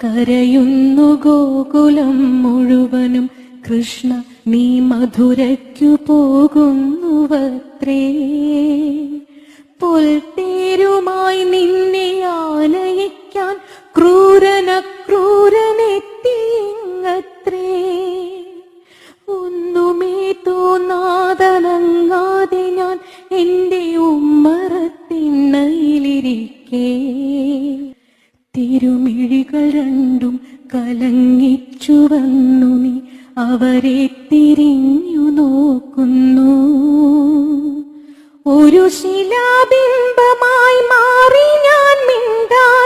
കരയുന്നു ഗോകുലം മുഴുവനും, കൃഷ്ണ നീ മധുരയ്ക്കു പോകുന്നുവത്രേ. പൊൽത്തേരുമായി നിന്നെ ആനയിക്കാൻ ക്രൂരനെത്തിയിങ്ങത്രേ. ഒന്നുമേ തോന്നാതനങ്ങാതെ ഞാൻ എന്റെ ഉമ്മറത്തിണ്ണയിലിരിക്കേ. തിരുമിഴികൾ രണ്ടും കലങ്ങിച്ചു വന്നു നീ അവരെ തിരിഞ്ഞു നോക്കുന്നു. ഒരു ശിലാബിംബമായി മാറി ഞാൻ മിണ്ടാ